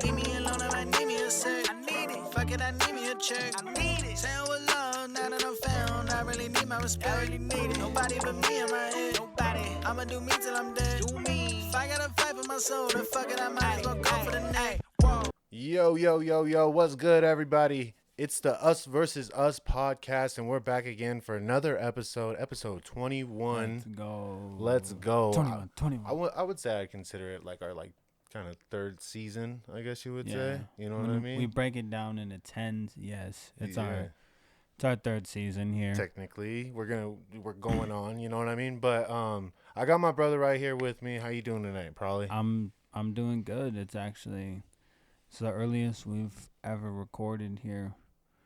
Leave me alone if I need me a sec. I need it. Fuck it, I need me a check. I need it. Saying with love, now that I'm found, I really need my respect. I really need it. Nobody but me in my head. Nobody. I'ma do me till I'm dead. Do me. If I gotta fight for my soul, then fuck it, I might as well go for the neck. Whoa. Yo, what's good, everybody? It's the Us versus Us podcast, and we're back again for another episode 21. Let's go. 21. I would say I consider it like our kind of third season, I guess you would say. You know what I mean? We break it down into tens. Yes, it's our third season here. Technically, we're going on. You know what I mean? But I got my brother right here with me. How you doing tonight, Prolly? I'm doing good. It's the earliest we've ever recorded here.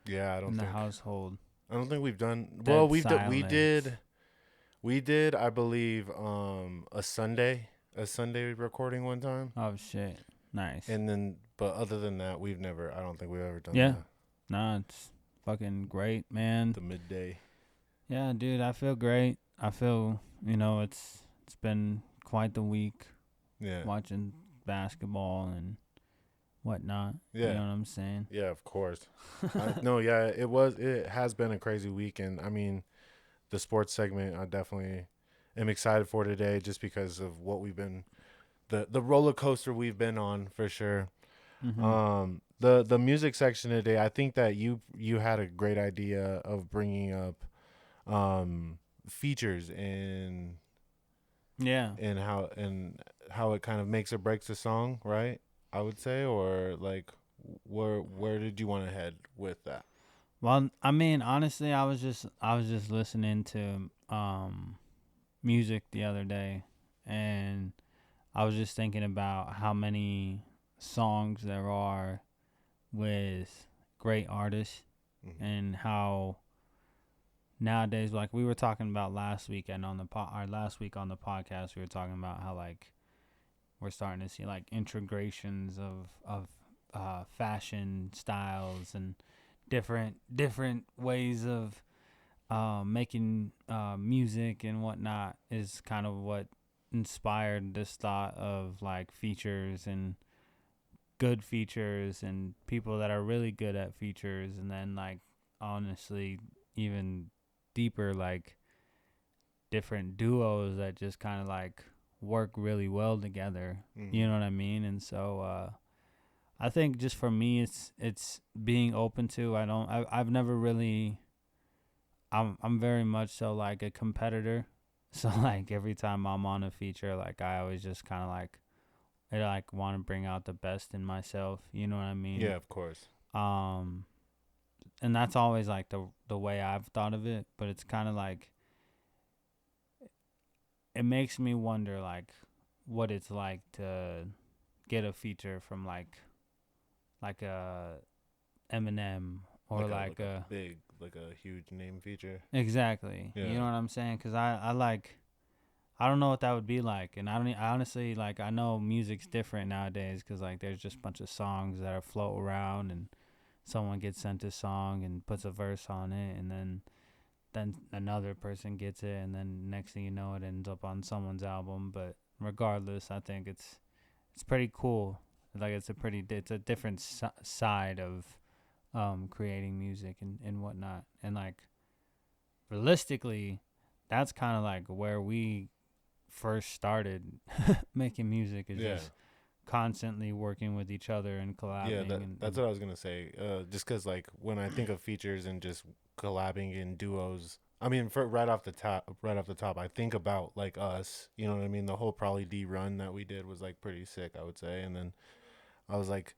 Yeah, I don't in the think household. I don't think we've done. Dead Well, we did. I believe a Sunday recording one time. Oh shit, nice. And then, but other than that, we've never. I don't think we've ever done. Yeah, nah, it's fucking great, man. The midday. Yeah, dude, I feel great. I feel it's been quite the week. Yeah. Watching basketball and whatnot. Yeah. You know what I'm saying? Yeah, of course. It has been a crazy week, and I mean, the sports segment I definitely am excited for today, just because of what we've been, the roller coaster we've been on for sure. Mm-hmm. The music section today, I think that you had a great idea of bringing up features and how it kind of makes or breaks a song, right? I would say, or like, where did you want to head with that? Well, I mean, honestly, I was just listening to music the other day, and I was just thinking about how many songs there are with great artists, Mm-hmm. and how nowadays, like we were talking about last weekend on last week on the podcast, we were talking about how like we're starting to see like integrations of fashion styles and different ways of making music and whatnot is kind of what inspired this thought of like features and good features and people that are really good at features, and then like honestly even deeper like different duos that just kind of like work really well together. Mm-hmm. You know what I mean? And so I think just for me it's being open to. I've never really I'm very much so like a competitor. So like every time I'm on a feature, like I always just kind of like I like want to bring out the best in myself, you know what I mean? Yeah, of course. And that's always like the way I've thought of it, but it's kind of like it makes me wonder like what it's like to get a feature from like a Eminem or like a big, like a huge name feature. Exactly. Yeah. You know what I'm saying? Because I don't know what that would be like, and I honestly like I know music's different nowadays because like there's just a bunch of songs that are float around and someone gets sent a song and puts a verse on it, and then another person gets it, and then next thing you know it ends up on someone's album. But regardless, I think it's pretty cool. Like it's a different side of creating music and whatnot. And like realistically, that's kind of like where we first started making music, is just constantly working with each other and collabing. Yeah, that's what I was gonna say. Just because like when I think of features and just collabing in duos, I mean, right off the top, I think about like us. You know what I mean? The whole Prolly D run that we did was like pretty sick, I would say. And then I was like,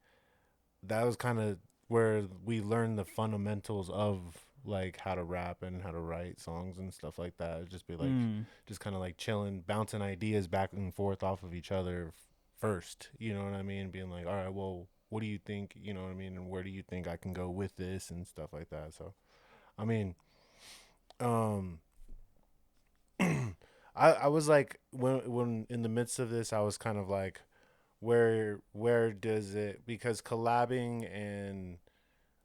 that was kind of where we learned the fundamentals of like how to rap and how to write songs and stuff like that. It'd just be like just kind of like chilling, bouncing ideas back and forth off of each other first, you know what I mean? Being like, all right, well, what do you think, you know what I mean, and where do you think I can go with this and stuff like that. So I mean, I was like, when in the midst of this, I was kind of like, where does it, because collabing and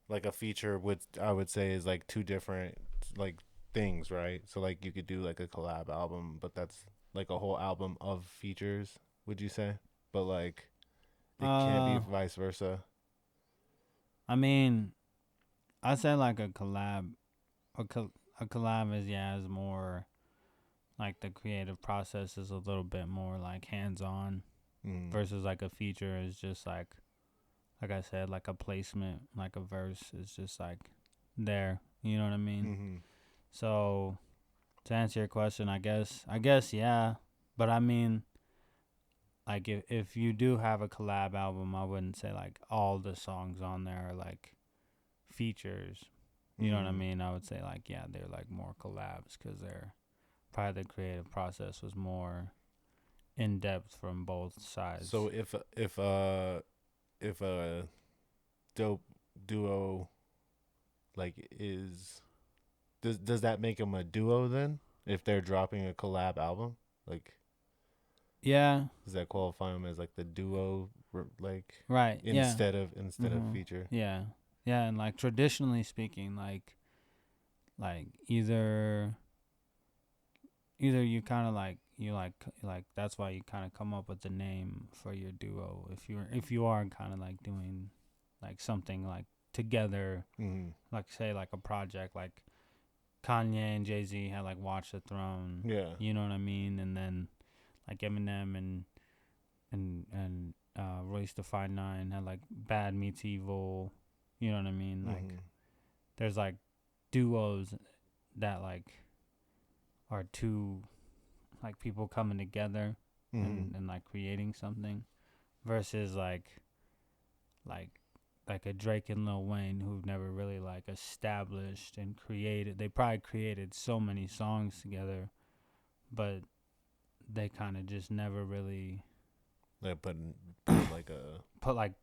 like a feature I would say is like two different like things, right? So like you could do like a collab album, but that's like a whole album of features, would you say? But like It can't be vice versa. I mean, I'd say like a collab. A collab is more like the creative process is a little bit more like hands on versus like a feature is just like I said, like a placement, like a verse is just like there. You know what I mean? Mm-hmm. So to answer your question, I guess yeah, but I mean, like if you do have a collab album, I wouldn't say like all the songs on there are like features. You know what I mean? I would say like yeah, they're like more collabs because they're probably the creative process was more in depth from both sides. So if a dope duo like is does that make them a duo then if they're dropping a collab album? Like yeah, does that qualify them as like the duo like right, instead of feature? yeah, and like traditionally speaking, like either you kind of like you like that's why you kind of come up with the name for your duo if you are kind of like doing like something like together, like say like a project like Kanye and Jay-Z had like Watch the Throne, Yeah, you know what I mean, and then like Eminem and Royce the 5'9" had like Bad Meets Evil, you know what I mean, like there's like duos that like are two like people coming together and like creating something versus like a Drake and Lil Wayne who've never really like established and created. They probably created so many songs together, but they kind of just never really put like a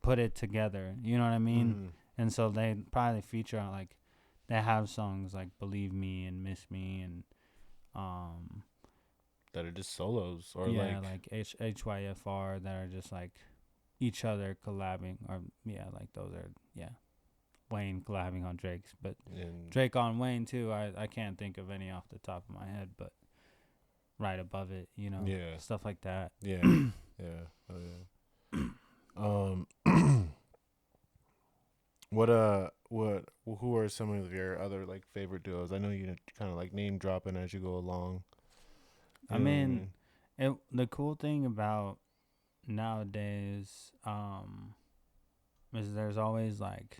put it together. You know what I mean? And so they probably feature on like they have songs like Believe Me and Miss Me and that are just solos or like HYFR that are just like each other collabing or like those are Wayne collabing on Drake's, but Drake on Wayne too. I can't think of any off the top of my head, but right above it, you know, stuff like that. Yeah. What who are some of your other like favorite duos? I know you kind of like name dropping as you go along. I mean, the cool thing about nowadays is there's always like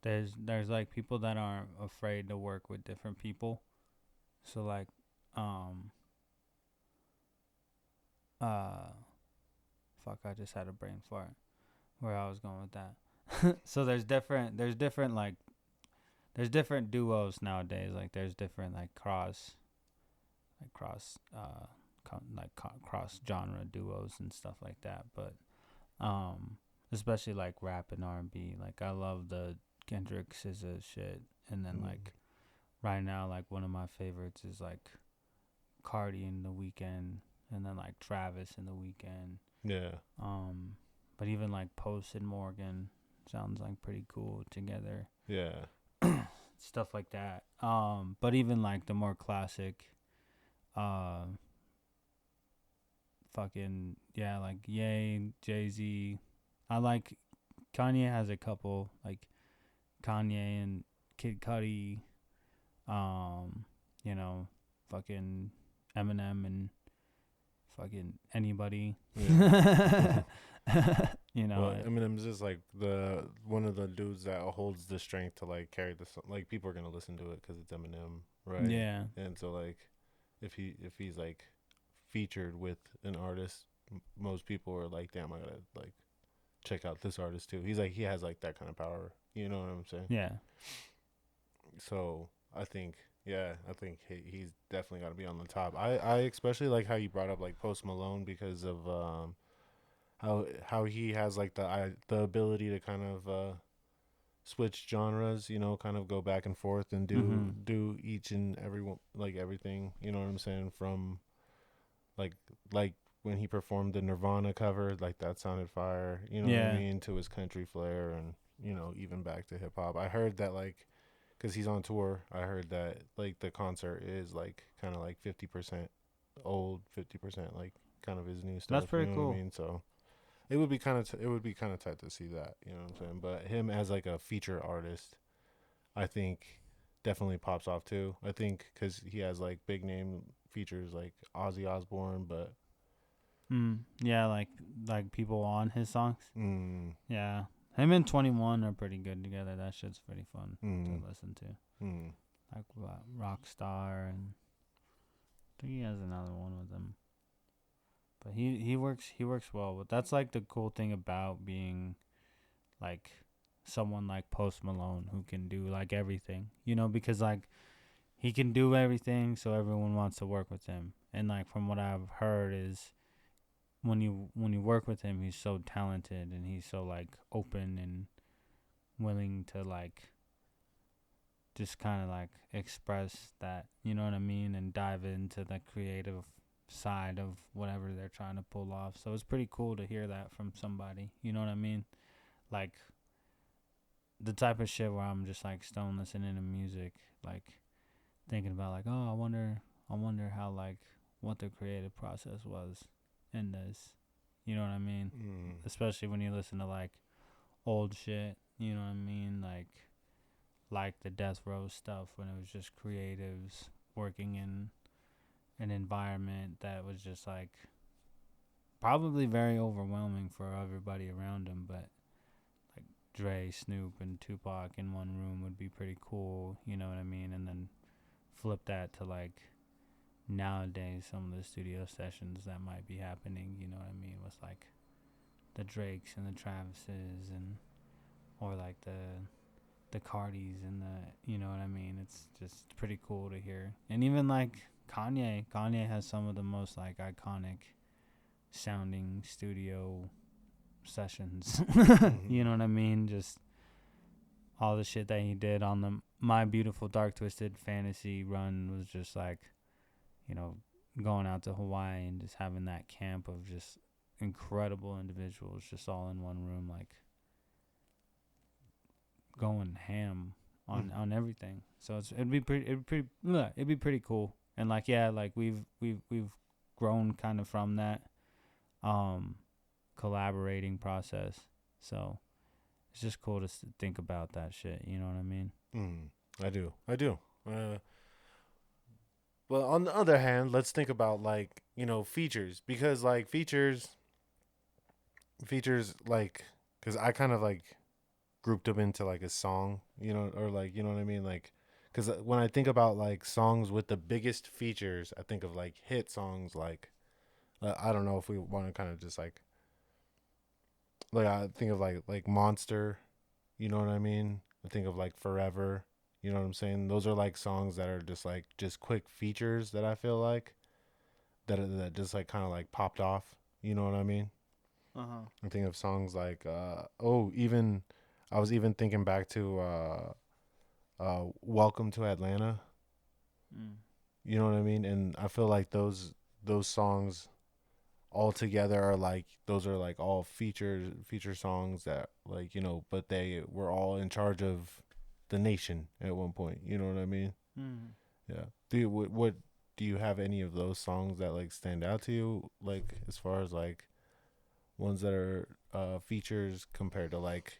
there's like people that aren't afraid to work with different people. So like I just had a brain fart where I was going with that. So there's different duos nowadays. Like there's different like cross genre duos and stuff like that. But especially like rap and R&B. Like I love the Kendrick SZA shit, and then like right now like one of my favorites is like Cardi and The Weeknd, and then like Travis and The Weeknd. Yeah. But even like Post and Morgan sounds like pretty cool together. Yeah. Stuff like that. But even like the more classic like Ye, Jay-Z. I like Kanye has a couple like Kanye and Kid Cudi, you know, fucking Eminem and fucking anybody. Yeah. You know, well, Eminem's just like the one of the dudes that holds the strength to like carry the song. Like people are gonna listen to it because it's Eminem, right? Yeah. And so like, if he's like featured with an artist, most people are like, damn, I gotta like check out this artist too. He has like that kind of power. You know what I'm saying? Yeah. So I think he's definitely got to be on the top. I especially like how you brought up like Post Malone because of how he has like the ability to kind of switch genres, you know, kind of go back and forth and do each and every one, like everything, you know what I'm saying, from like when he performed the Nirvana cover, like that sounded fire, you know what I mean, to his country flair, and you know, even back to hip hop. I heard that like cuz he's on tour, I heard that like the concert is like kind of like 50% old, 50% like kind of his new stuff. That's pretty you know cool. what I mean? So it would be kind of it would be kind of tight to see that. You know what I'm saying? But him as like a feature artist, I think definitely pops off too. I think because he has like big name features like Ozzy Osbourne, but Yeah, like people on his songs. mm, Yeah, him and 21 are pretty good together. That shit's pretty fun mm, to listen to. mm, Like Rockstar, and I think he has another one with him. But he works well. But that's like the cool thing about being like someone like Post Malone who can do like everything. You know, because like he can do everything, so everyone wants to work with him. And like from what I've heard is when you work with him, he's so talented and he's so like open and willing to like just kind of like express that, you know what I mean, and dive into the creative side of whatever they're trying to pull off. So it's pretty cool to hear that from somebody, you know what I mean? Like the type of shit where I'm just like stone listening to music, like thinking about like, oh, I wonder how like what the creative process was in this. You know what I mean? mm. Especially when you listen to like old shit, you know what I mean? Like the Death Row stuff when it was just creatives working in an environment that was just like probably very overwhelming for everybody around him, but like Dre, Snoop, and Tupac in one room would be pretty cool, you know what I mean? And then flip that to like nowadays some of the studio sessions that might be happening, you know what I mean, with like the Drakes and the Travises and or like the Cardis and the, you know what I mean, it's just pretty cool to hear. And even like Kanye has some of the most like iconic sounding studio sessions. You know what I mean? Just all the shit that he did on the My Beautiful Dark Twisted Fantasy run was just like, you know, going out to Hawaii and just having that camp of just incredible individuals just all in one room, like going ham on everything. So it'd be pretty cool. And like yeah, like we've grown kind of from that collaborating process. So it's just cool to think about that shit, you know what I mean? I do. Well, on the other hand, let's think about like, you know, features, because like features like, because I kind of like grouped them into like a song, you know, or like, you know what I mean, like, because when I think about like songs with the biggest features, I think of like hit songs like I don't know if we want to kind of just like I think of like Monster, you know what I mean? I think of like Forever, you know what I'm saying? Those are like songs that are just like just quick features that I feel like that just like kind of like popped off, you know what I mean? I think of songs like even I was even thinking back to Welcome to Atlanta. You know what I mean? And I feel like those songs all together are like those are like all feature songs that like, you know, but they were all in charge of the nation at one point. You know what I mean? Yeah. What do you have any of those songs that like stand out to you, like as far as like ones that are features compared to like,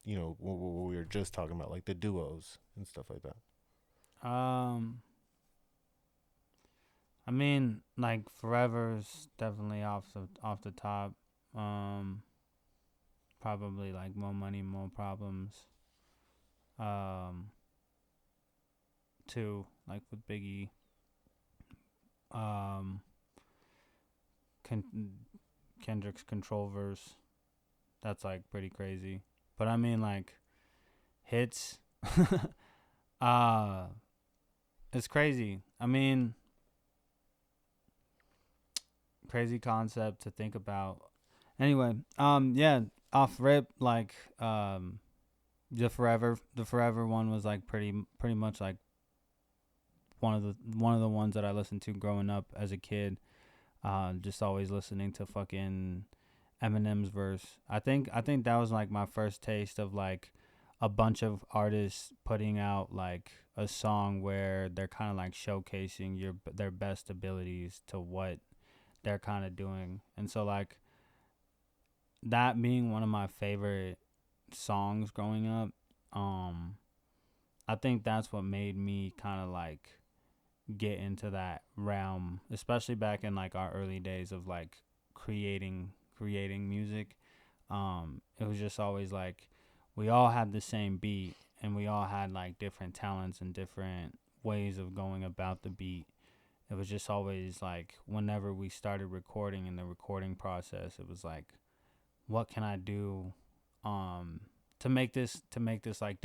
you know, what we were just talking about, like the duos and stuff like that? I mean, like Forever's definitely off the top. Probably like More Money, More Problems. Two, like with Biggie. Um, Kendrick's Control verse. That's like pretty crazy. But I mean, like hits. uh it's crazy. I mean, crazy concept to think about. Anyway, yeah, off rip, like the Forever one was like pretty much like one of the ones that I listened to growing up as a kid. Just always listening to fucking Eminem's verse. I think that was like my first taste of like a bunch of artists putting out like a song where they're kind of like showcasing their best abilities to what they're kind of doing. And so like that being one of my favorite songs growing up, I think that's what made me kind of like get into that realm, especially back in like our early days of like creating music. It was just always like we all had the same beat and we all had like different talents and different ways of going about the beat. It was just always like whenever we started recording in the recording process, it was like, what can I do to make this like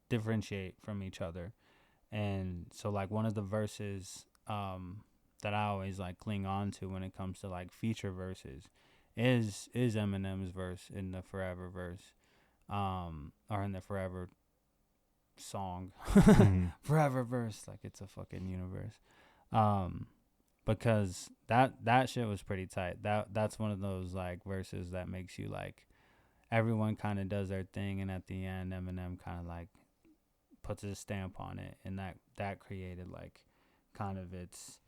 differentiate from each other. And so like one of the verses that I always like cling on to when it comes to like feature verses is Eminem's verse in the Forever verse, or in the Forever song. Mm-hmm. Forever verse, like it's a fucking universe. Um because that shit was pretty tight. That's one of those like verses that makes you like everyone kind of does their thing, and at the end Eminem kind of like puts his stamp on it, and that created like kind of its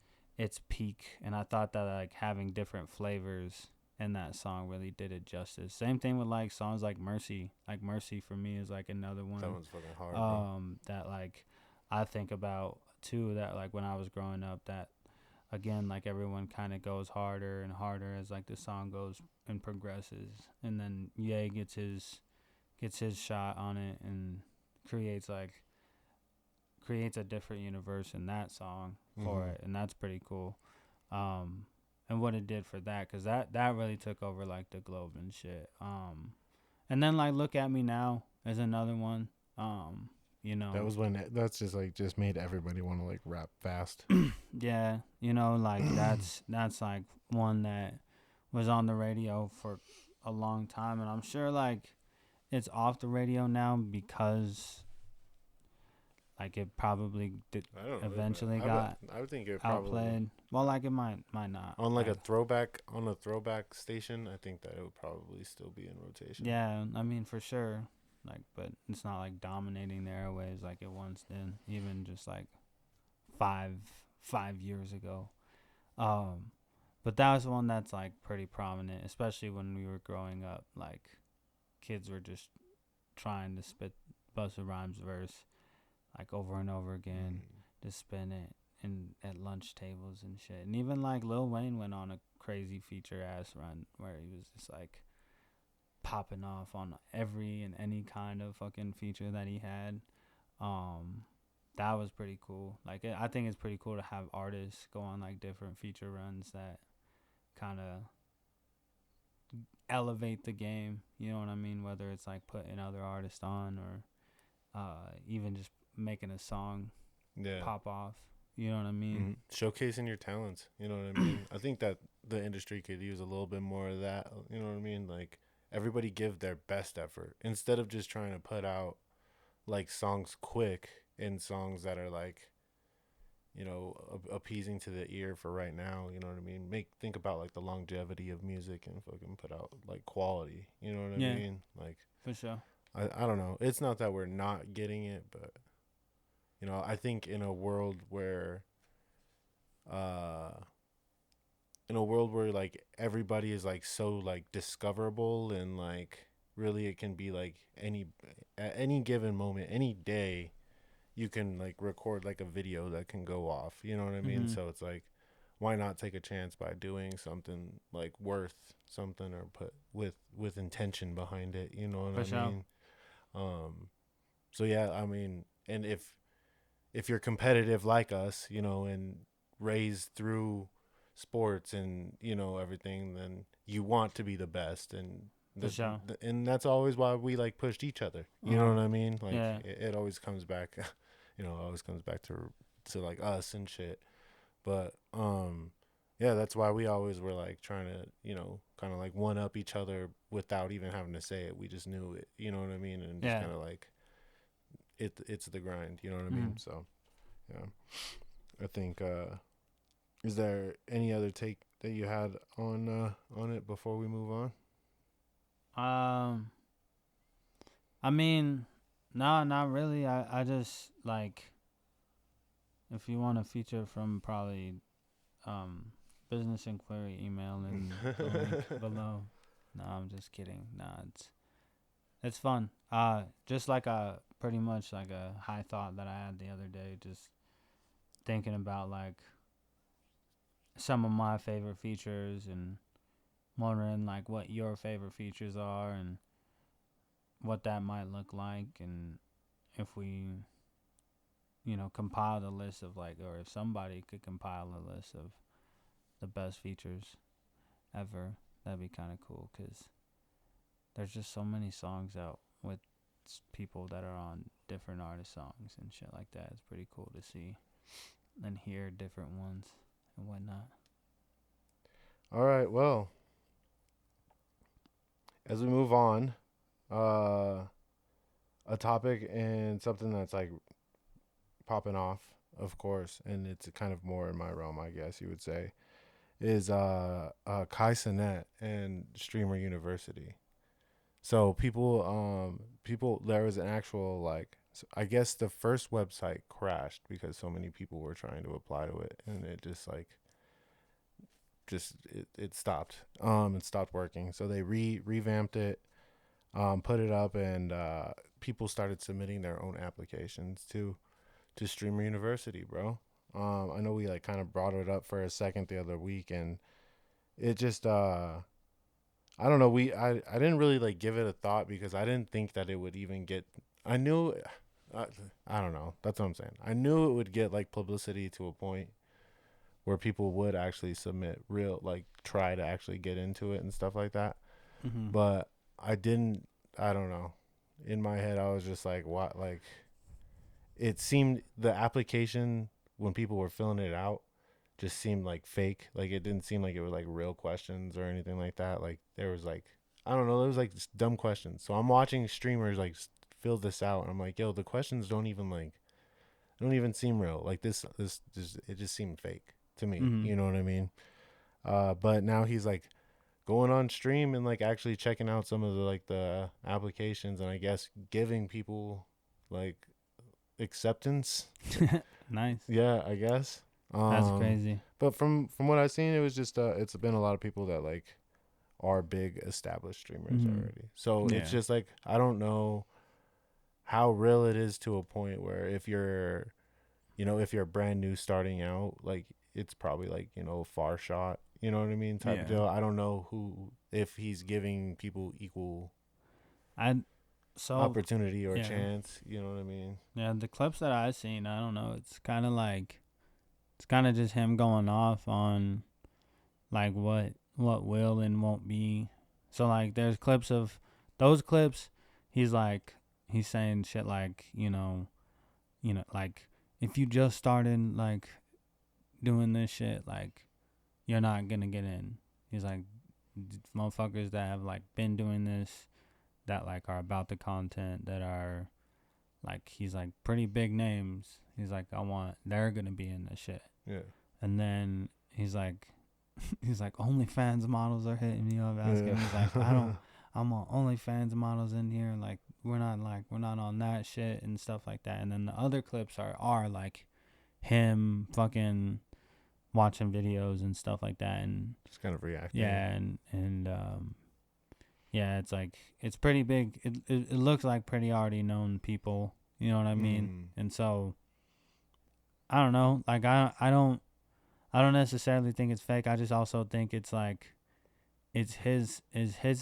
peak. And I thought that like having different flavors in that song really did it justice. Same thing with like songs like Mercy. Like Mercy for me is like another one That one's fucking hard, bro. that like I think about too, that like when I was growing up, that again like everyone kind of goes harder and harder as like the song goes and progresses, and then Ye gets his shot on it and creates a different universe in that song for it, and that's pretty cool. And what it did for that, because that really took over like the globe and shit. And then like Look at Me Now is another one. That was when that's just made everybody want to like rap fast. Yeah, like that's like one that was on the radio for a long time, and I'm sure like it's off the radio now because like it probably did I don't know. eventually I got would think it probably outplayed. Well, like it might not. on like a throwback station. I think that it would probably still be in rotation. Yeah, I mean for sure. Like, but it's not like dominating the airwaves like it once did, even just like five years ago. But that was one that's like pretty prominent, especially when we were growing up. Like, kids were just trying to spit Busta Rhymes verse like over and over again, to spin it in at lunch tables and shit. And even like Lil Wayne went on a crazy feature ass run where he was just like popping off on every and any kind of fucking feature that he had. That was pretty cool. Like I think it's pretty cool to have artists go on like different feature runs that kind of elevate the game. You know what I mean? Whether it's like putting other artists on or even just making a song pop off. You know what I mean? Showcasing your talents. You know what I mean? I think that the industry could use a little bit more of that. You know what I mean? Like everybody give their best effort instead of just trying to put out like songs quick and songs that are like, appeasing to the ear for right now. You know what I mean? Think about like the longevity of music and fucking put out like quality. You know what I mean? Like for sure. I don't know. It's not that we're not getting it, but I think in a world where like everybody is like so like discoverable and like really it can be like at any given moment, any day, you can like record like a video that can go off. You know what I mean? So it's like, why not take a chance by doing something like worth something or put with intention behind it? You know what I mean? So yeah, I mean, and if you're competitive like us, and raised through sports and everything, then you want to be the best, and and that's always why we like pushed each other. You know what I mean? Like it always comes back, always comes back to like us and shit. But yeah, that's why we always were like trying to kind of like one up each other without even having to say it. We just knew it. You know what I mean? And just kind of like it's the grind. You know what I mean? So yeah, I think. Is there any other take that you had on it before we move on? I mean, no, not really. I just like, if you want a feature from Prolly, business inquiry email and the link below. No, I'm just kidding. Nah, it's fun. Just like a pretty much like a high thought that I had the other day, just thinking about like some of my favorite features and wondering like what your favorite features are and what that might look like, and if we, compile the list of like, or if somebody could compile a list of the best features ever, that'd be kind of cool, because there's just so many songs out with people that are on different artist songs and shit like that. It's pretty cool to see and hear different ones and whatnot. All right, well, as we move on, a topic and something that's like popping off, of course, and it's kind of more in my realm, I guess you would say, is Kai Cenat and Streamer University. So people, there was an actual like, I guess the first website crashed because so many people were trying to apply to it, and it just like, it stopped. It stopped working. So they revamped it, put it up, and people started submitting their own applications to Streamer University, bro. I know we like kind of brought it up for a second the other week, and it just I don't know. I didn't really like give it a thought because I didn't think that it would even get. I knew, I don't know. That's what I'm saying. I knew it would get like publicity to a point where people would actually submit real, like try to actually get into it and stuff like that. Mm-hmm. But I didn't. I don't know. In my head, I was just like, what? Like, it seemed the application when people were filling it out just seemed like fake. Like it didn't seem like it was like real questions or anything like that. Like there was like, I don't know, there was like just dumb questions. So I'm watching streamers like fill this out, and I'm like, yo, the questions don't even seem real. Like this just, it just seemed fake to me. Mm-hmm. You know what I mean? But now he's like going on stream and like actually checking out some of the like the applications, and I guess giving people like acceptance. Nice. Yeah, I guess. That's crazy. But from what I've seen, it was just it's been a lot of people that like are big established streamers already. So it's just like, I don't know how real it is to a point where if you're, if you're brand new starting out, like it's probably like, far shot, you know what I mean, type of deal. I don't know if he's giving people equal opportunity or chance, you know what I mean? Yeah, the clips that I've seen, I don't know, it's kind of just him going off on like what will and won't be. So like there's clips of those clips, he's saying shit like, like if you just started like doing this shit, like you're not gonna get in. He's like, motherfuckers that have like been doing this, that like are about the content, that are like, he's like pretty big names. He's like, they're gonna be in this shit. Yeah. And then he's like OnlyFans models are hitting me up asking. Yeah. He's like, I'm on OnlyFans models in here. Like we're not on that shit and stuff like that. And then the other clips are like him fucking watching videos and stuff like that, and just kind of reacting. Yeah, and yeah, it's like, it's pretty big. It looks like pretty already known people. You know what I mean? And so I don't know. Like I don't necessarily think it's fake. I just also think it's like, it's his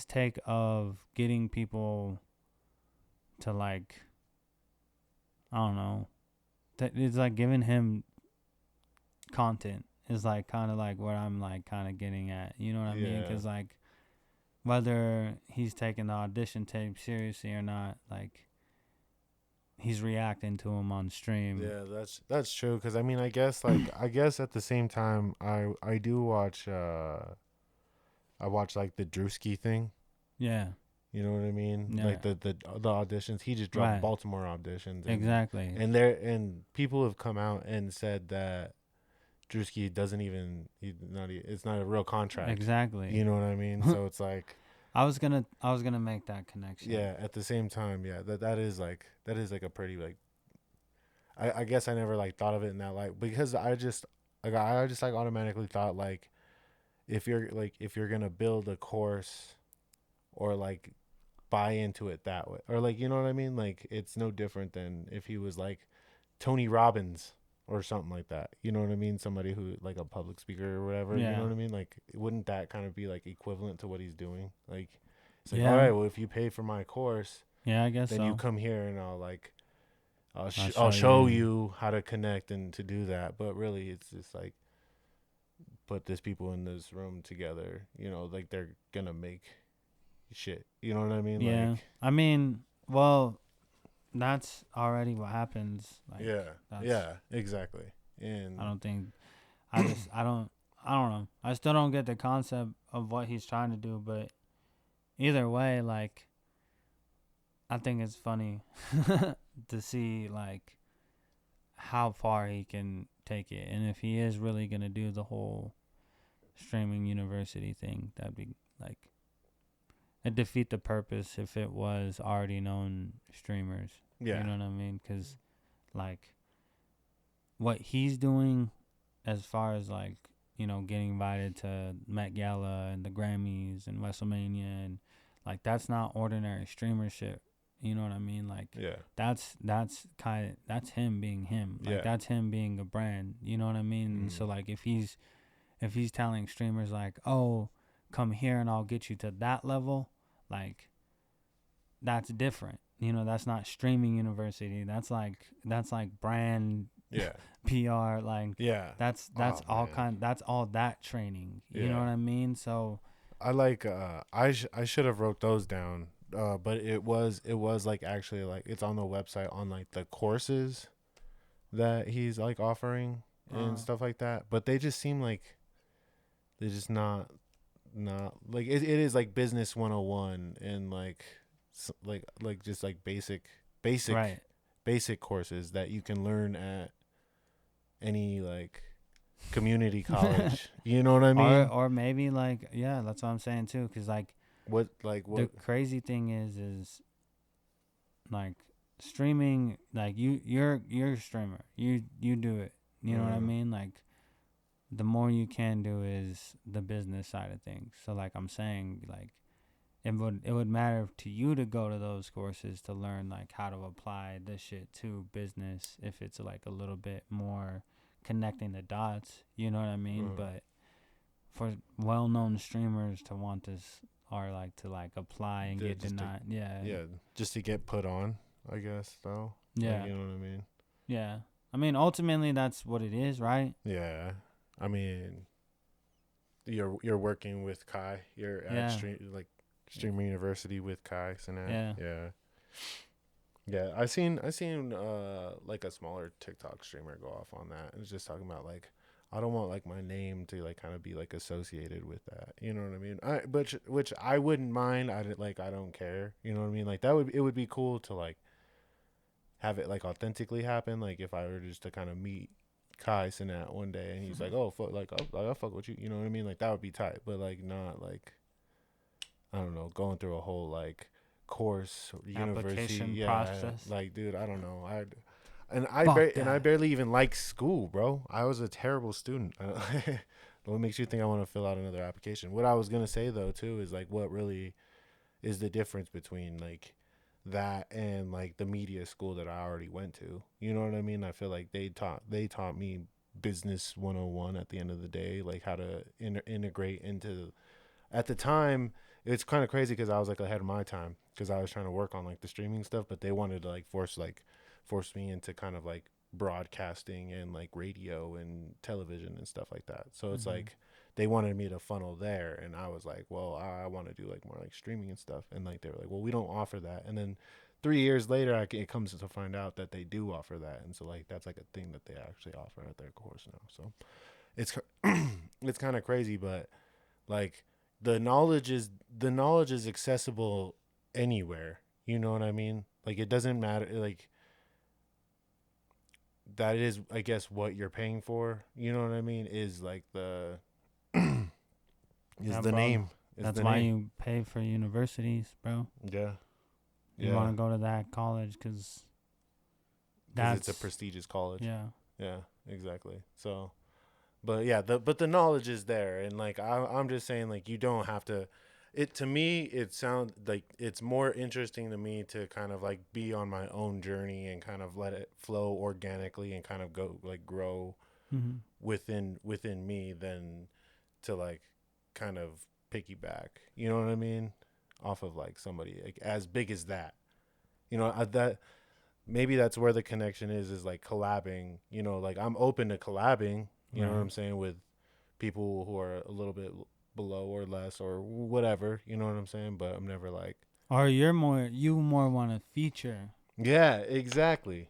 take of getting people to like, I don't know. It's like giving him content is like kind of like what I'm like kind of getting at. You know what I mean? Because like, whether he's taking the audition tape seriously or not, like he's reacting to him on stream. Yeah, that's true. Because I mean, I guess at the same time, I do watch. I watch like the Drewski thing. Yeah. You know what I mean? Yeah. Like the auditions. He just dropped Baltimore auditions. Exactly. And people have come out and said that Drewski it's not a real contract. Exactly. You know what I mean? So it's like, I was gonna make that connection. Yeah. At the same time, yeah, that is like a pretty like. I guess I never like thought of it in that light, because I just like automatically thought like, if you're gonna build a course or like buy into it that way, or like, you know what I mean? Like it's no different than if he was like Tony Robbins or something like that. You know what I mean? Somebody who like a public speaker or whatever. You know Yeah. what I mean? Like wouldn't that kind of be like equivalent to what he's doing? Like it's like, all Yeah. right, well if you pay for my course, Yeah, I guess then so. you come here and I'll like I'll I'll show you. you how to connect and to do that. But really, it's just like put these people in this room together. You know, like they're gonna make shit. You know what I mean? Yeah. Like I mean, well, that's already what happens. Like, yeah, that's, yeah, exactly. And I don't think, I don't know. I still don't get the concept of what he's trying to do, but either way, like, I think it's funny to see, like, how far he can take it. And if he is really going to do the whole streaming university thing, that'd be, like, it'd defeat the purpose if it was already known streamers. yeah, You know what I mean? Because, like, what he's doing as far as, like, you know, getting invited to Met Gala and the Grammys and WrestleMania, and, like, that's not ordinary streamer shit. You know what I mean? Like, yeah, that's him being him. Like, yeah. that's him being a brand. You know what I mean? And so, like, if he's telling streamers, like, oh, come here and I'll get you to that level, like, that's different. You know, that's not streaming university. That's like brand Yeah. PR. Like, Yeah. that's Oh, all man. that's all that training. You know Yeah. what I mean? So I like I should have wrote those down. But it was like actually like it's on the website on like the courses that he's like offering and stuff like that. But they just seem like they're just not like it is like business 101 and like just like basic right. basic courses that you can learn at any like community college. You know what I mean? Or maybe, like, yeah, that's what I'm saying too. Cause, like, What the crazy thing is like streaming. Like, you're a streamer. You do it. You know what I mean? Like, the more you can do is the business side of things. So, like I'm saying, like, it would matter to you to go to those courses to learn, like, how to apply this shit to business if it's like a little bit more connecting the dots. You know what I mean? But for well-known streamers to want this, or like to like apply and get denied, yeah, just to get put on, I guess, though. Yeah. Like, you know what I mean? Yeah. I mean, ultimately, that's what it is, right? Yeah. I mean, you're working with Kai. You're at Streamer University with Kai Sinat. Yeah. Yeah. Yeah. I seen like a smaller TikTok streamer go off on that. And it's just talking about like, I don't want like my name to like kind of be like associated with that. You know what I mean? Which I wouldn't mind. I don't care. You know what I mean? Like it would be cool to like have it like authentically happen. Like if I were just to kind of meet Kai Sinat one day and he's like, oh fuck, like I'll fuck with you. You know what I mean? Like that would be tight. But like not like, I don't know, going through a whole like course university process. Like, dude, I don't know. I barely even like school, bro. I was a terrible student. What makes you think I want to fill out another application? What I was gonna say though too is like, what really is the difference between like that and like the media school that I already went to? You know what I mean? I feel like they taught me business 101 at the end of the day, like how to integrate into. At the time, it's kind of crazy because I was like ahead of my time because I was trying to work on like the streaming stuff, but they wanted to like force me into kind of like broadcasting and like radio and television and stuff like that. So it's like they wanted me to funnel there, and I was like, well, I want to do like more like streaming and stuff, and like they were like, well, we don't offer that. And then 3 years later, it comes to find out that they do offer that, and so like that's like a thing that they actually offer at their course now. So it's it's kind of crazy, but like the knowledge is accessible anywhere. You know what I mean? Like it doesn't matter. Like that is, I guess, what you're paying for. You know what I mean? Is like the name. That's why you pay for universities, bro. Yeah. You want to go to that college because it's a prestigious college. Yeah. Yeah, exactly. So, but yeah, the knowledge is there, and like I'm just saying, like you don't have to it to me it sounds like it's more interesting to me to kind of like be on my own journey and kind of let it flow organically and kind of go like grow Mm-hmm. within me than to like kind of piggyback, you know what I mean, off of like somebody like as big as that, that maybe that's where the connection is like collabing, like I'm open to collabing, you know what Right. I'm saying, with people who are a little bit below or less or whatever, you know what I'm saying, but I'm never like, Or you more want to feature. yeah, exactly,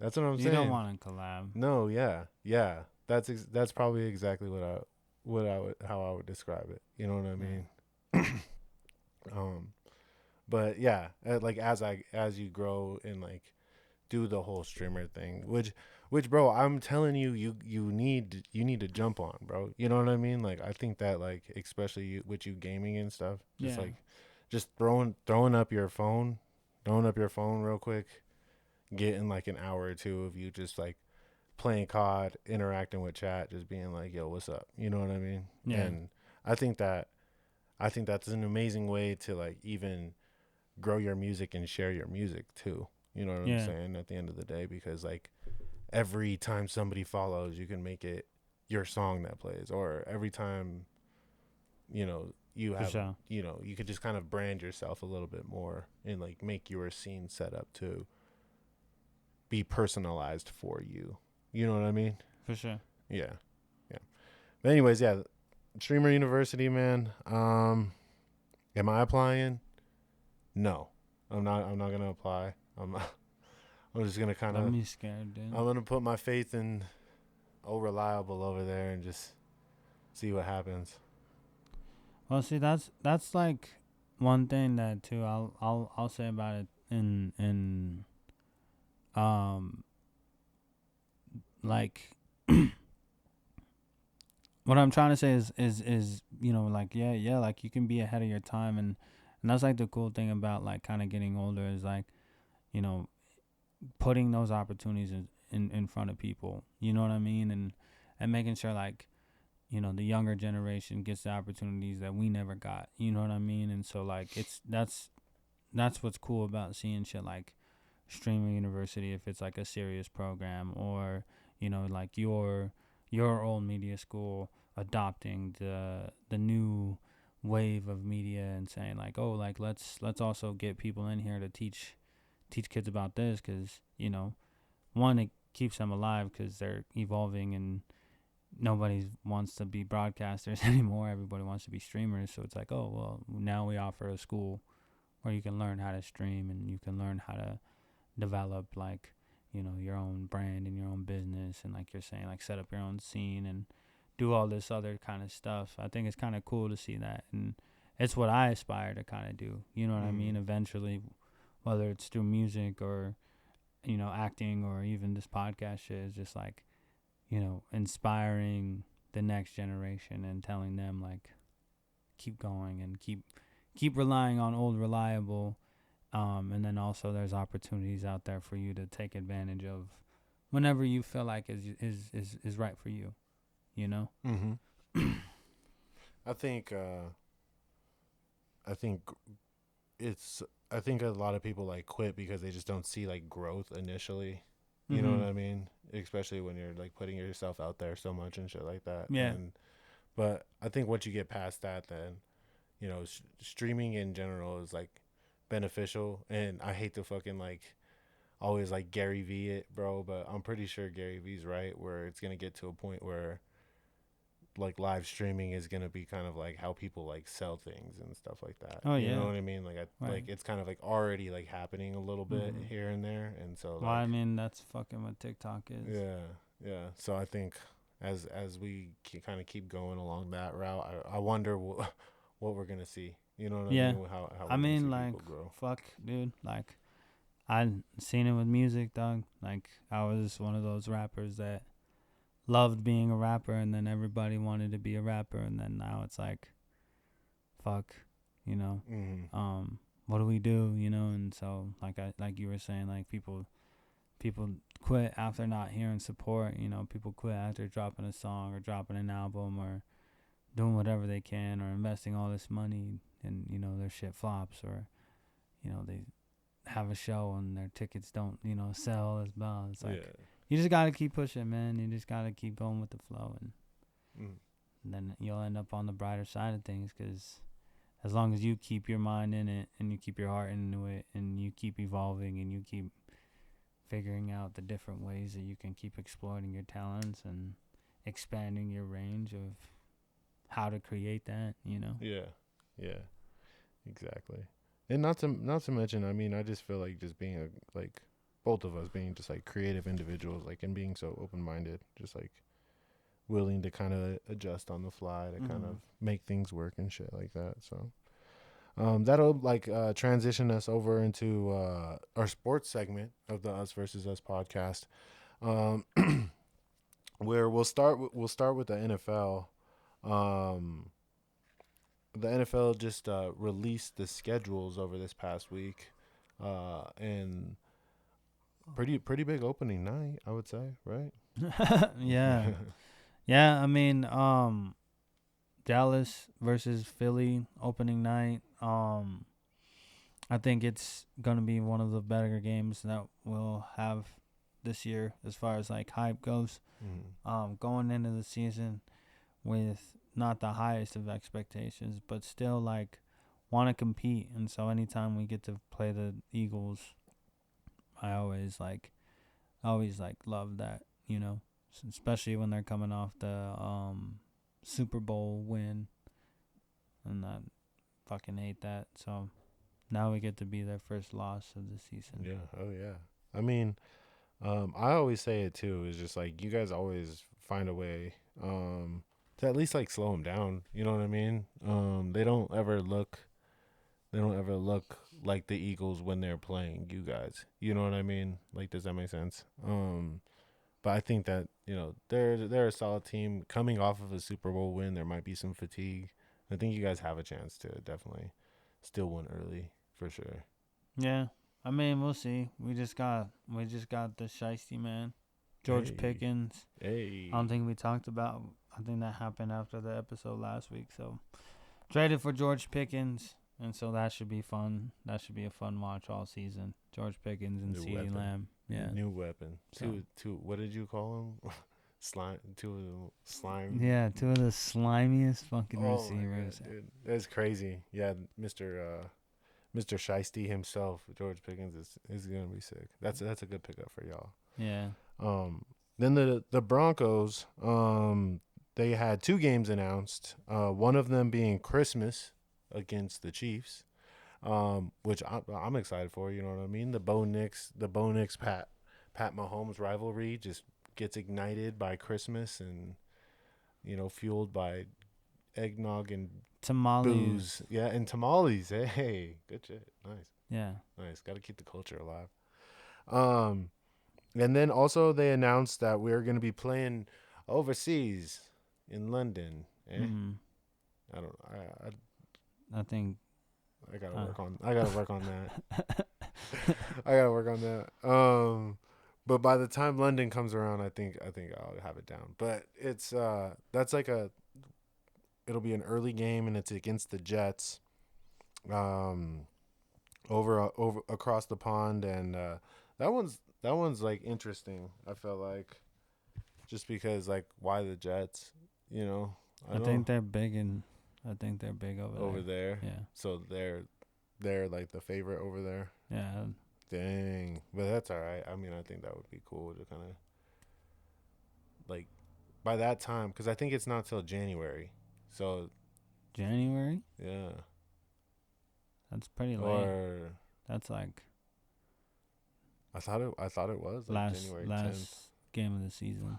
that's what I'm You don't saying. want to collab. No, yeah, that's probably exactly what I would how I would describe it, you know what I Right. mean. um but yeah, like as you grow and like do the whole streamer thing, which bro, I'm telling you, you need to jump on, bro, you know what I mean. Like I think that like especially with you gaming and stuff, just Yeah. like just throwing up your phone real quick, getting like an hour or two of you just like playing COD, interacting with chat, just being like, yo, what's up, you know what I mean. Yeah. And i think that I think that's an amazing way to like even grow your music and share your music too. You know what I'm Yeah. saying? At the end of the day, because like every time somebody follows, you can make it your song that plays, or every time you For have sure. you could just kind of brand yourself a little bit more and like make your scene set up to be personalized for you. You know what I mean? For sure. Yeah, yeah. But anyways, yeah, Streamer University, man. Am I applying? No, I'm not. I'm not gonna apply. I'm. I'm just gonna kind Got of. me scared, dude. I'm gonna put my faith in Oh Reliable over there and just see what happens. Well, see, that's like one thing that too. I'll say about it in um like what I'm trying to say is like like you can be ahead of your time, and that's like the cool thing about like kind of getting older is like you know putting those opportunities in front of people. You know what I mean, and making sure like the younger generation gets the opportunities that we never got. You know what I mean, and so like that's what's cool about seeing shit like streaming university if it's like a serious program, or like your old media school adopting the new wave of media and saying like, oh, like let's also get people in here to teach kids about this, because one, it keeps them alive because they're evolving and nobody wants to be broadcasters anymore. Everybody wants to be streamers. So it's like, oh well, now we offer a school where you can learn how to stream and you can learn how to develop like your own brand and your own business, and like you're saying, like set up your own scene and do all this other kind of stuff. I think it's kind of cool to see that, and it's what I aspire to kind of do. You know what I mean? Eventually, whether it's through music or acting or even this podcast shit, is just like inspiring the next generation and telling them like keep going and keep relying on old reliable. And then also there's opportunities out there for you to take advantage of whenever you feel like is right for you, Mm-hmm. I think. I think it's. I think a lot of people like quit because they just don't see like growth initially. You know what I mean? Especially when you're like putting yourself out there so much and shit like that. Yeah. But I think once you get past that, then streaming in general is like beneficial. And I hate to fucking like always like Gary V it, bro, but I'm pretty sure Gary V's right where it's gonna get to a point where like live streaming is gonna be kind of like how people like sell things and stuff like that. Oh You know yeah. what I mean? Like Right. like it's kind of like already like happening a little bit here and there, and so Well, I like mean that's fucking what TikTok is. yeah. So I think as we kind of keep going along that route, I wonder what we're gonna see. You know what Yeah. I mean? How I we're gonna see mean, like, people grow. fuck, dude. Like, I seen it with music, dog. Like, I was one of those rappers that loved being a rapper, and then everybody wanted to be a rapper, and then now it's like, fuck, you know, Mm-hmm. what do we do, and so like you were saying, like people quit after not hearing support, people quit after dropping a song or dropping an album or doing whatever they can or investing all this money and, you know, their shit flops or, you know, they have a show and their tickets don't, you know, sell as well. It's like, you just got to keep pushing, man. You just got to keep going with the flow. And then you'll end up on the brighter side of things because as long as you keep your mind in it and you keep your heart into it and you keep evolving and you keep figuring out the different ways that you can keep exploiting your talents and expanding your range of how to create that, you know? Yeah, exactly. And not to mention, I mean, I just feel like just being like both of us being just like creative individuals, like, and being so open minded, just like willing to kind of adjust on the fly to kind of make things work and shit like that. So that'll like transition us over into our sports segment of the Us versus Us podcast, where we'll start with the NFL. The NFL just released the schedules over this past week, and pretty big opening night, I would say, right? Yeah. Yeah, I mean, Dallas versus Philly opening night. I think it's gonna be one of the better games that we'll have this year as far as like hype goes. Going into the season with not the highest of expectations, but still like want to compete. And so anytime we get to play the Eagles, I always love that, you know, especially when they're coming off the Super Bowl win, and I fucking hate that. So now we get to be their first loss of the season. Yeah. Oh yeah. I mean, I always say it too. Is just like you guys always find a way to at least like slow them down. You know what I mean? They don't ever look like the Eagles when they're playing you guys. You know what I mean? Like, does that make sense? But I think that, you know, they're a solid team coming off of a Super Bowl win. There might be some fatigue. I think you guys have a chance to definitely still win early for sure. Yeah, I mean we'll see. We just got the shiesty man, George Pickens. Hey. I don't think we talked about. I think that happened after the episode last week. So traded for George Pickens, and so that should be fun. That should be a fun watch all season. George Pickens and CeeDee Lamb. Yeah, new weapon. So. Two. What did you call him? Slime. Two of the slime. Yeah, two of the slimiest fucking receivers. My God, dude, that's crazy. Yeah, Mr. Shiesty himself, George Pickens is gonna be sick. That's a good pickup for y'all. Yeah. Then the Broncos, they had 2 games announced. One of them being Christmas against the Chiefs, which I'm excited for. You know what I mean? The Bo Nix Pat Mahomes rivalry just gets ignited by Christmas, and you know, fueled by eggnog and tamales. Booze. Yeah, and tamales. Hey, good shit. Nice. Yeah. Nice. Got to keep the culture alive. And then also they announced that we're going to be playing overseas in London. I don't. I think. I gotta work on. I gotta work on that. I gotta work on that. But by the time London comes around, I think I'll have it down. But it's that's like it'll be an early game, and it's against the Jets. Over across the pond, and that one's like interesting. I felt like just because like why the Jets, you know? I think they're big over there. Yeah. So they're like the favorite over there. Yeah. Dang, but that's all right. I mean, I think that would be cool to kind of like by that time, because I think it's not till January. So January? Yeah. That's pretty late. Or that's like I thought it was like January 10th. Last game of the season.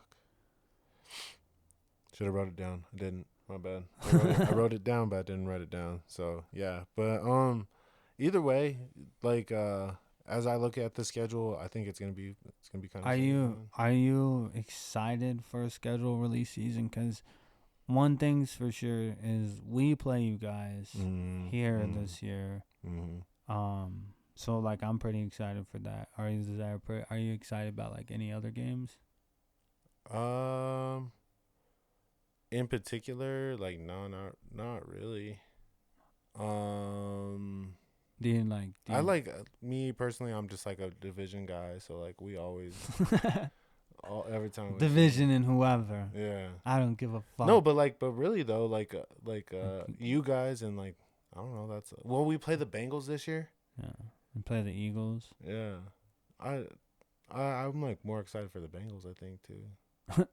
Should have wrote it down. I didn't. My bad. I wrote it down, but I didn't write it down. So yeah. But either way, like as I look at the schedule, I think it's gonna be kind of. Are you excited for a schedule release season? Because one thing's for sure is we play you guys here this year. So like I'm pretty excited for that. Are you excited about like any other games? In particular, like no, not really. Do you like? I like me personally. I'm just like a division guy, so like we always, every time we division and whoever. yeah. I don't give a fuck. No, but really though, you guys and like I don't know. That's well, we play the Bengals this year. Yeah, and play the Eagles. Yeah, I'm like more excited for the Bengals. I think too.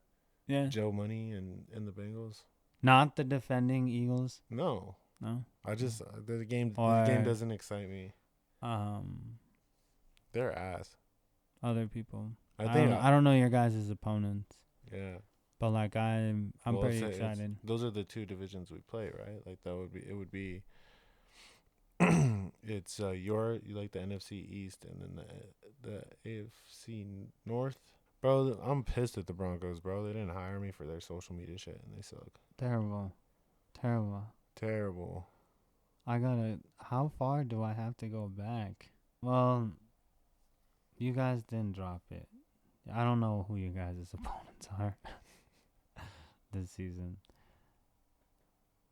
Yeah. Joe Money and the Bengals. Not the defending Eagles. No, No. I just the game doesn't excite me. They're ass. Other people. I think I don't know your guys' opponents, yeah. but like I'm Well, pretty excited. Those are the two divisions we play, right? Like it would be it's you like the NFC East and then the AFC North. Bro, I'm pissed at the Broncos, bro. They didn't hire me for their social media shit and they suck. Terrible. Terrible. How far do I have to go back? Well, you guys didn't drop it. I don't know who you guys' opponents are this season.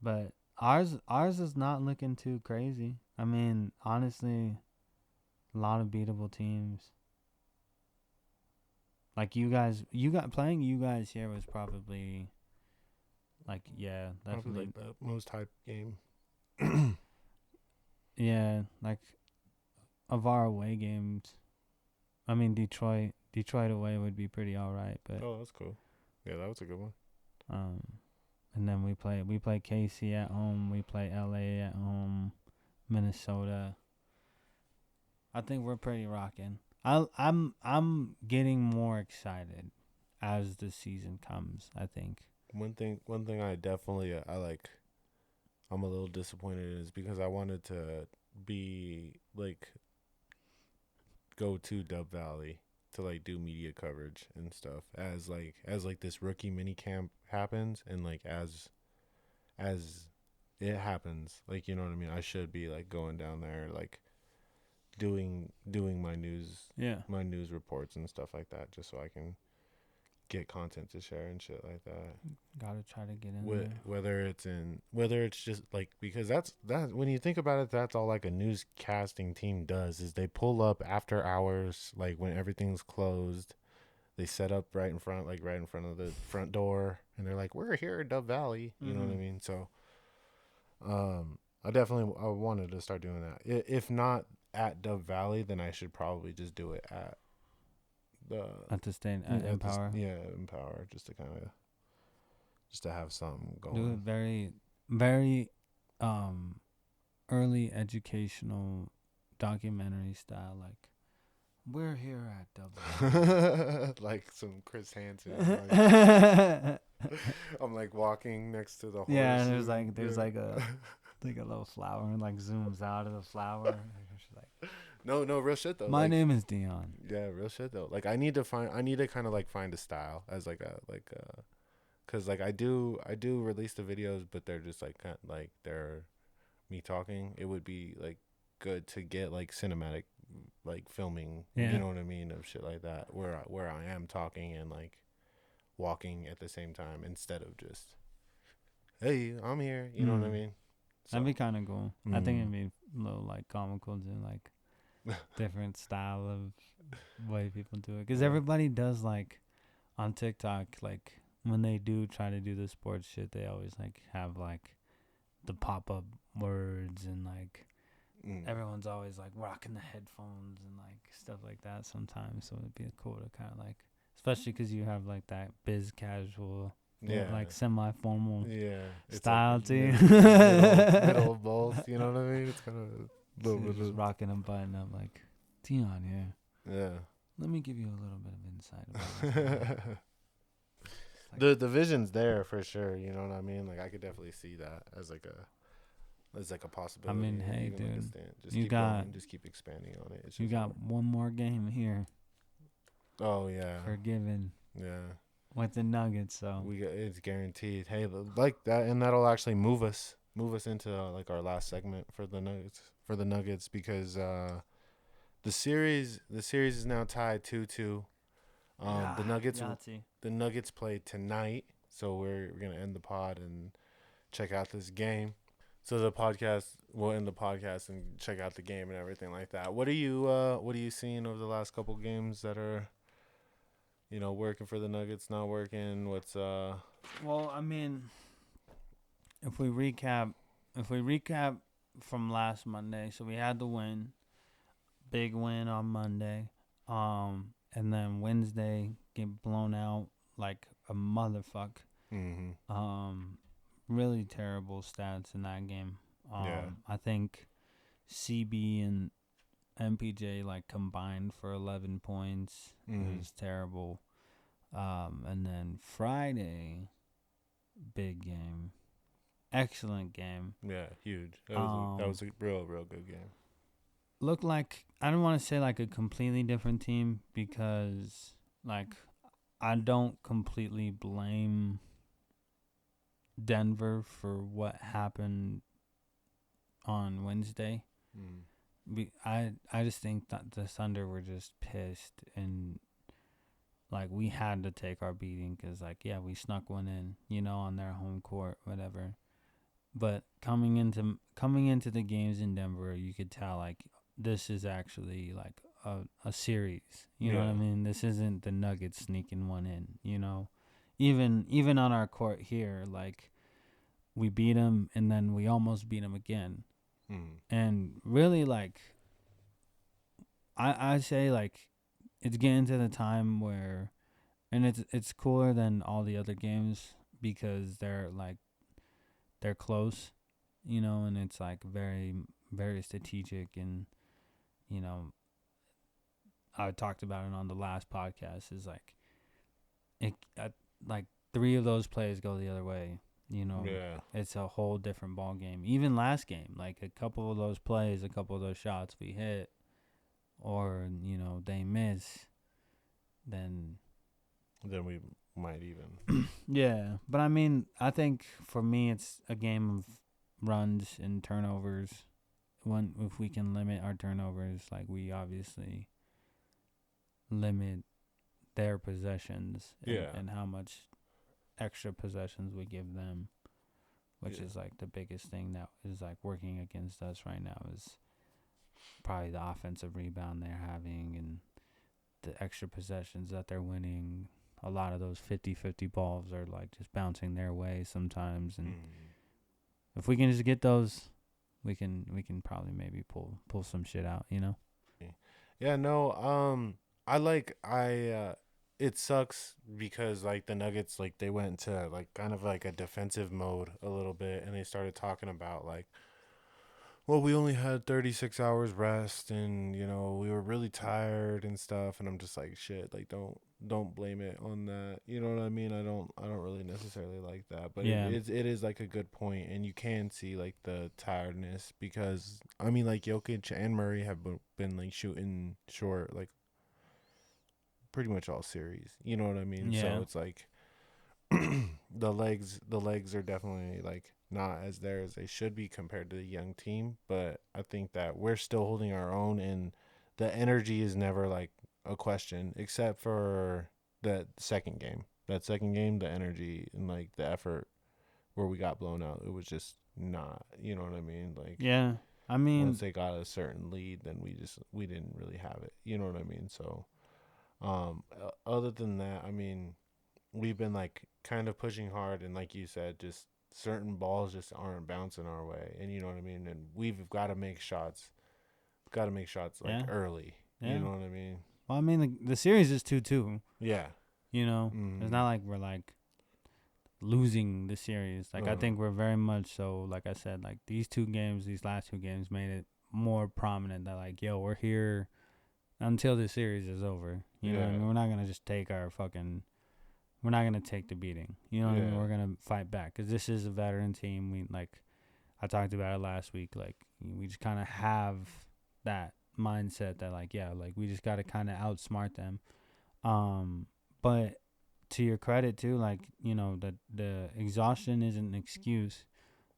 But ours is not looking too crazy. I mean, honestly, a lot of beatable teams. Like playing you guys here was probably like definitely probably like the most hype game. Yeah, like of our away games. I mean, Detroit away would be pretty all right, but Oh, that's cool. Yeah, that was a good one. and then we play KC at home, we play LA at home, Minnesota. I think we're pretty rocking. I'm getting more excited as the season comes, I think. One thing I definitely I'm a little disappointed in is because I wanted to be like go to Dub Valley to like do media coverage and stuff as this rookie mini camp happens and like as it happens, like, you know what I mean, I should be like going down there like doing my news reports and stuff like that just so I can get content to share and shit like that. Gotta try to get in there. Whether it's just like, because that's when you think about it, that's all like a newscasting team does is they pull up after hours, like when everything's closed, they set up right in front of the front door and they're like, we're here at Dove Valley, you know what I mean? So I wanted to start doing that. If not at Dove Valley, then I should probably just do it at Empower. Empower, just to have something going. Do it very, very early educational documentary style, like we're here at Dublin. Like some Chris Hansen. I'm like walking next to the horse. Yeah, and there's like a little flower and like zooms out of the flower. No, real shit though. My name is Dion. Yeah, real shit though. Like I need to kind of like find a style as cause like I do release the videos, but they're just like they're me talking. It would be like good to get like cinematic like filming, you know what I mean, of shit like that where I am talking and like walking at the same time instead of just, hey, I'm here, you know what I mean. So, that'd be kind of cool. I think it'd be a little like comical to like different style of way people do it, because everybody does like on TikTok, like when they do try to do the sports shit, they always like have like the pop-up words and like everyone's always like rocking the headphones and like stuff like that sometimes. So it'd be cool to kind of like, especially because you have like that biz casual, like semi-formal style like too. middle of both, you know what I mean? It's kind of a little bit just rocking a button up like, Dion here. Yeah. Let me give you a little bit of insight about this. The vision's there for sure, you know what I mean? Like I could definitely see that as like a possibility. I mean, hey, dude, like just keep expanding on it. You got one more game here. Oh yeah. Forgiven. Yeah. With the Nuggets, so it's guaranteed. Hey, like that, and that'll actually move us into like our last segment for the Nuggets because the series is now tied 2-2. The Nuggets play tonight, So we're gonna end the pod and check out this game. So the podcast, we'll end the podcast and check out the game and everything like that. What are you seeing over the last couple games that are, working for the Nuggets, not working? What's Well, I mean, if we recap from last Monday, so we had the win, big win on Monday, and then Wednesday get blown out like a motherfucker. Really terrible stats in that game. Yeah. I think CB and MPJ like combined for 11 points. It was terrible. And then Friday, big game, excellent game. Yeah, huge. That was a real good game. Looked like, I don't want to say like a completely different team, because like I don't completely blame Denver for what happened on Wednesday. I just think that the Thunder were just pissed, and like we had to take our beating because like, yeah, we snuck one in, on their home court, whatever. But coming into the games in Denver, you could tell like this is actually like a series. You know what I mean? This isn't the Nuggets sneaking one in. Even on our court here, like we beat them and then we almost beat them again. And really, like I say, like it's getting to the time where, and it's cooler than all the other games because they're close, and it's like very, very strategic. And I talked about it on the last podcast, is like like 3 of those plays go the other way. It's a whole different ball game. Even last game, like a couple of those plays, a couple of those shots we hit, or they miss, then we might even. yeah. But I mean, I think for me it's a game of runs and turnovers. If we can limit our turnovers, like we obviously limit their possessions and how much extra possessions we give them, which is like the biggest thing that is like working against us right now, is probably the offensive rebound they're having and the extra possessions that they're winning. A lot of those 50-50 balls are like just bouncing their way sometimes, and if we can just get those, we can probably maybe pull some shit out, Yeah, no, it sucks because like the Nuggets, like they went to like kind of like a defensive mode a little bit, and they started talking about like, well, we only had 36 hours rest, and we were really tired and stuff, and I'm just like, shit, like don't blame it on that. You know what I mean? I don't really necessarily like that, but it is like a good point, and you can see like the tiredness because I mean like Jokic and Murray have been like shooting short like pretty much all series. You know what I mean? Yeah. So it's like the legs are definitely like not as there as they should be compared to the young team, but I think that we're still holding our own, and the energy is never like a question except for that second game. That second game, the energy and like the effort where we got blown out, it was just not, you know what I mean? Like, yeah, I mean, once they got a certain lead, then we didn't really have it. You know what I mean? So other than that, I mean, we've been like kind of pushing hard, and like you said, just certain balls just aren't bouncing our way, and you know what I mean. And we've got to make shots. Got to make shots like early. Yeah. You know what I mean? Well, I mean the series is 2-2. Yeah. It's not like we're like losing the series. Like I think we're very much so. Like I said, like these last two games made it more prominent that like, yo, we're here until the series is over. You know what I mean? We're not gonna just take we're not gonna take the beating. You know what I mean? We're gonna fight back because this is a veteran team. We I talked about it last week. Like we just kind of have that mindset that like, yeah, like we just got to kind of outsmart them. But to your credit too, like the exhaustion isn't an excuse,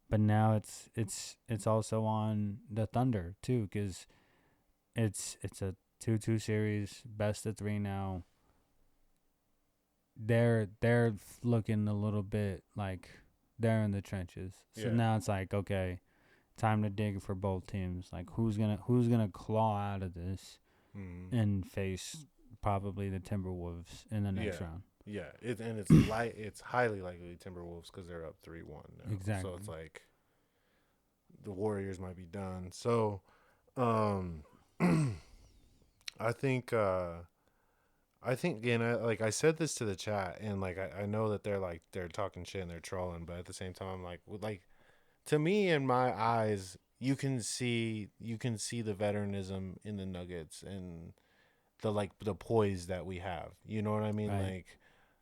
but now it's also on the Thunder too, because it's a 2-2 series, best of 3 now. they're looking a little bit like they're in the trenches. So now it's like, okay, time to dig for both teams. Like who's gonna claw out of this and face probably the Timberwolves in the next round. Yeah, it's it's highly likely Timberwolves because they're up 3-1 now. Exactly. So it's like the Warriors might be done. So, I think again, I said this to the chat, and like I know that they're talking shit and they're trolling, but at the same time, like to me in my eyes, you can see the veteranism in the Nuggets and the poise that we have. You know what I mean? Right. Like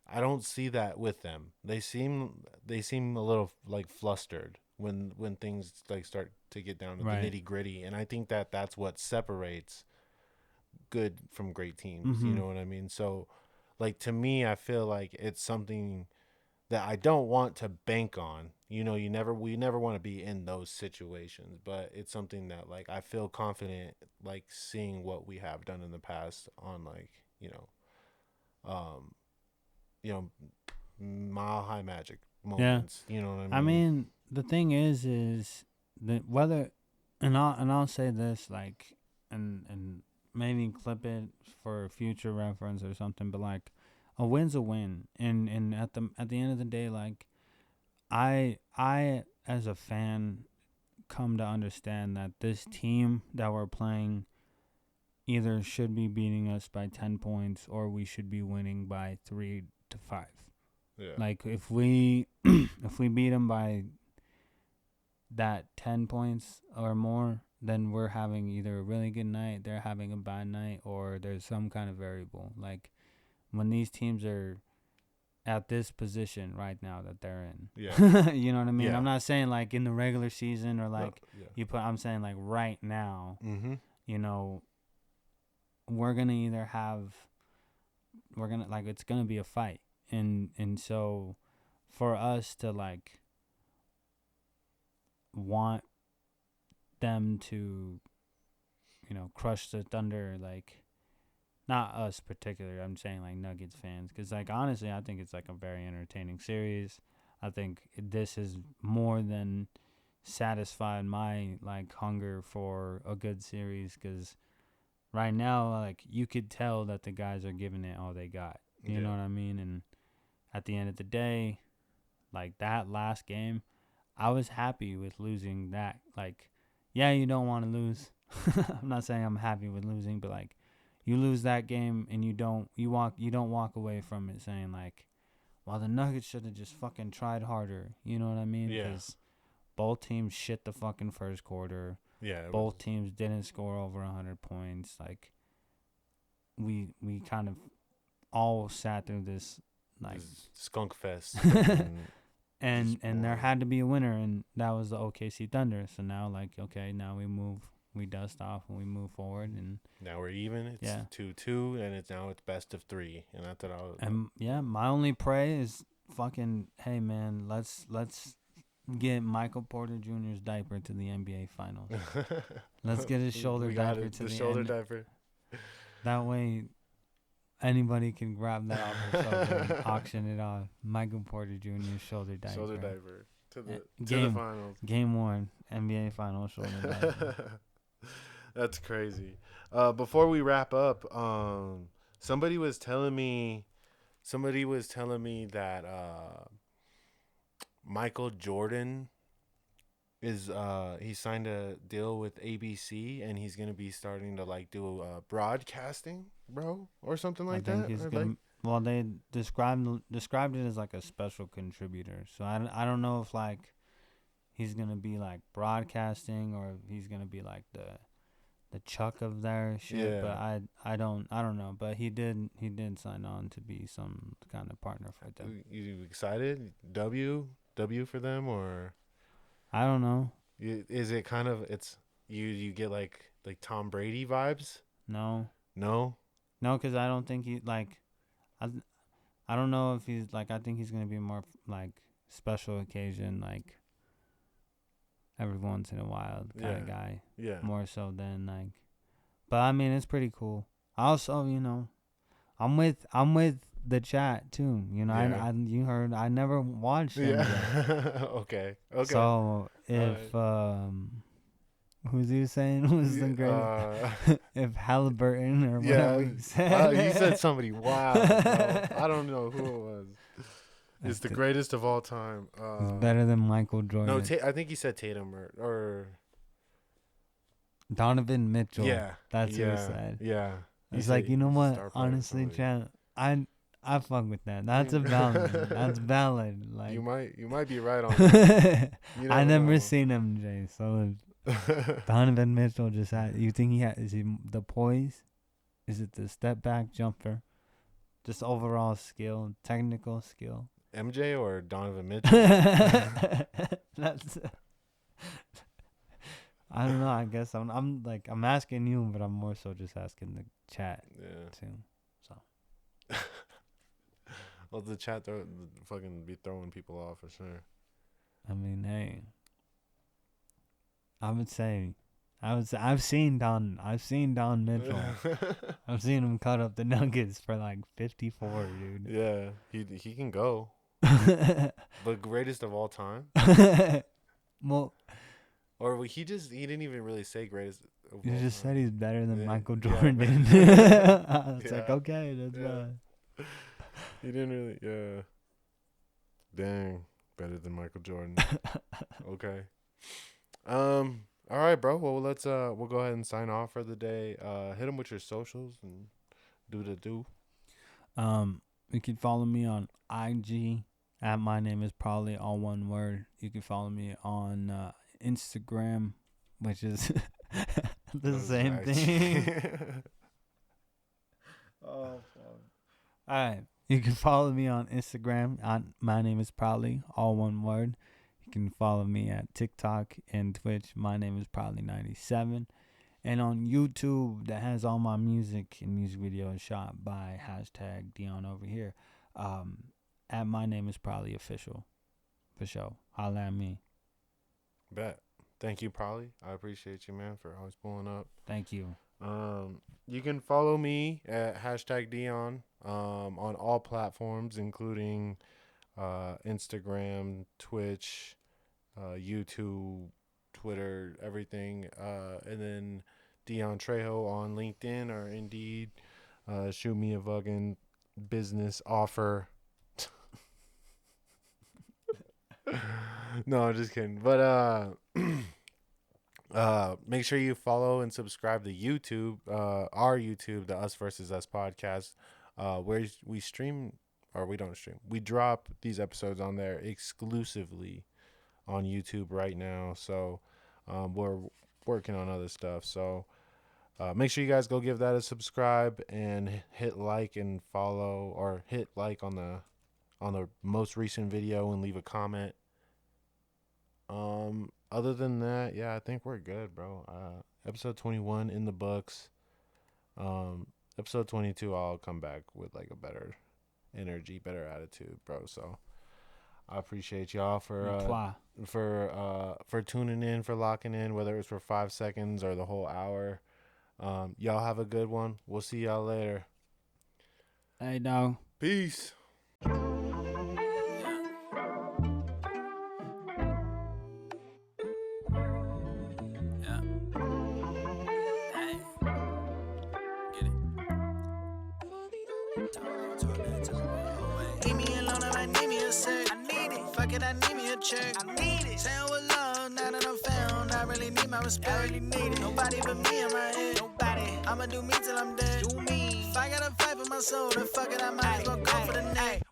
I don't see that with them. They seem a little like flustered when things like start to get down to the nitty gritty, and I think that that's what separates good from great teams. You know what I mean? So like to me, I feel like it's something that I don't want to bank on. You know, we never want to be in those situations, but it's something that like I feel confident like seeing what we have done in the past on like, mile high magic moments. You know what I mean? I mean, the thing is that whether and I'll say this like and maybe clip it for future reference or something, but like a win's a win, and at the end of the day, like I as a fan come to understand that this team that we're playing either should be beating us by 10 points or we should be winning by 3 to 5. Yeah. Like if we beat them by that 10 points or more, then we're having either a really good night, they're having a bad night, or there's some kind of variable. Like when these teams are at this position right now that they're in. Yeah. You know what I mean? Yeah. I'm not saying like in the regular season or like I'm saying like right now. You know, we're going to either it's going to be a fight. And so for us to like want them to, crush the Thunder, like not us particularly, I'm saying like Nuggets fans, because like honestly I think it's like a very entertaining series. I think this is more than satisfied my like hunger for a good series, because right now like you could tell that the guys are giving it all they got. You know what I mean? And at the end of the day, like that last game, I was happy with losing that. Like, yeah, you don't want to lose. I'm not saying I'm happy with losing, but like you lose that game and you don't walk away from it saying like, well, the Nuggets should have just fucking tried harder. You know what I mean? Yeah. Because both teams shit the fucking first quarter. Yeah. Both teams didn't score over 100 points. Like we kind of all sat through this like skunk fest. and there had to be a winner, and that was the OKC Thunder. So now like, okay, now we dust off and we move forward, and now we're even. It's 2-2, and it's best of 3, and that's what I was. And my only pray is fucking, hey man, let's get Michael Porter Jr.'s diaper to the NBA Finals. Let's get his shoulder diaper to the shoulder diaper. That way, anybody can grab that off the shoulder and auction it off. Michael Porter Jr.'s shoulder diaper. Shoulder diaper to the finals. Game 1, NBA Finals shoulder diaper. That's crazy. Before we wrap up, somebody was telling me that Michael Jordan is he signed a deal with ABC, and he's gonna be starting to like do broadcasting, bro, or something like that. Well, they described it as like a special contributor. So I don't know if like he's gonna be like broadcasting or if he's gonna be like the Chuck of their shit. Yeah. But I don't know. But he did sign on to be some kind of partner for them. You excited? W for them, or I don't know. Is it kind of you get like Tom Brady vibes? No, because I don't think he like. I don't know if he's like. I think he's gonna be more like special occasion, like every once in a while kind of guy. Yeah. More so than like. But I mean, it's pretty cool. Also, I'm with the chat too. You know, Yeah. you heard I never watched him. Yeah. Okay. So if who's he saying was the greatest? If Halliburton or whatever Yeah. he said. You said somebody wild, bro. I don't know who it was. It's the greatest of all time. It's better than Michael Jordan. No, I think he said Tatum or Donovan Mitchell. yeah. That's yeah, what he said. Yeah. It's like, you know what? Honestly, Chan, I fuck with that. That's a valid. That's valid. Like you might be right on that. I never seen him, Jay. So if Donovan Mitchell just had, you think is he the poise? Is it the step back jumper? Just overall skill, technical skill. MJ or Donovan Mitchell? That's. I don't know. I guess I'm asking you, but I'm more so just asking the chat too. So. Well, the chat fucking be throwing people off for sure. I mean, hey. I've seen Don Mitchell. I've seen him cut up the Nuggets for like 54, dude. Yeah, he can go. But greatest of all time. Well, or he didn't even really say greatest. He just said he's better than Michael Yeah. Jordan. It's like, okay, that's fine. He didn't really, yeah. Dang, better than Michael Jordan. Okay. All right, bro. Well, we'll go ahead and sign off for the day. Hit them with your socials and do the do. You can follow me on IG at my name is Prolly, all one word. You can follow me on Instagram, which is the same thing. Oh, fuck. All right. You can follow me on Instagram on my name is Prolly, all one word. You can follow me at TikTok and Twitch. My name is Prolly97. And on YouTube, that has all my music and music videos shot by #Dion over here. At my name is Prolly official. For sure. Holla at me. Bet. Thank you, Prolly. I appreciate you, man, for always pulling up. Thank you. You can follow me at #Dion on all platforms, including Instagram, Twitch, YouTube, Twitter, everything. And then Dion Trejo on LinkedIn or Indeed. Shoot me a fucking business offer. No, I'm just kidding. But make sure you follow and subscribe to YouTube, our YouTube, the Us Versus Us podcast, where we stream, or we don't stream. We drop these episodes on there exclusively on YouTube right now. So we're working on other stuff. So make sure you guys go give that a subscribe and hit like and follow, or hit like on the most recent video and leave a comment. Other than that, yeah, I think we're good, bro. Episode 21 in the books. Episode 22, I'll come back with like a better energy, better attitude, bro. So I appreciate y'all for tuning in, for locking in, whether it's for 5 seconds or the whole hour. Y'all have a good one. We'll see y'all later. Hey, dog. Peace. I need me a check. I need it. Saying with love, now that I'm found, I really need my respect. I really need it. Nobody but me in my head. Nobody. I'ma do me till I'm dead. Do me. If I gotta fight for my soul, then fuck it, I might as well go for the neck.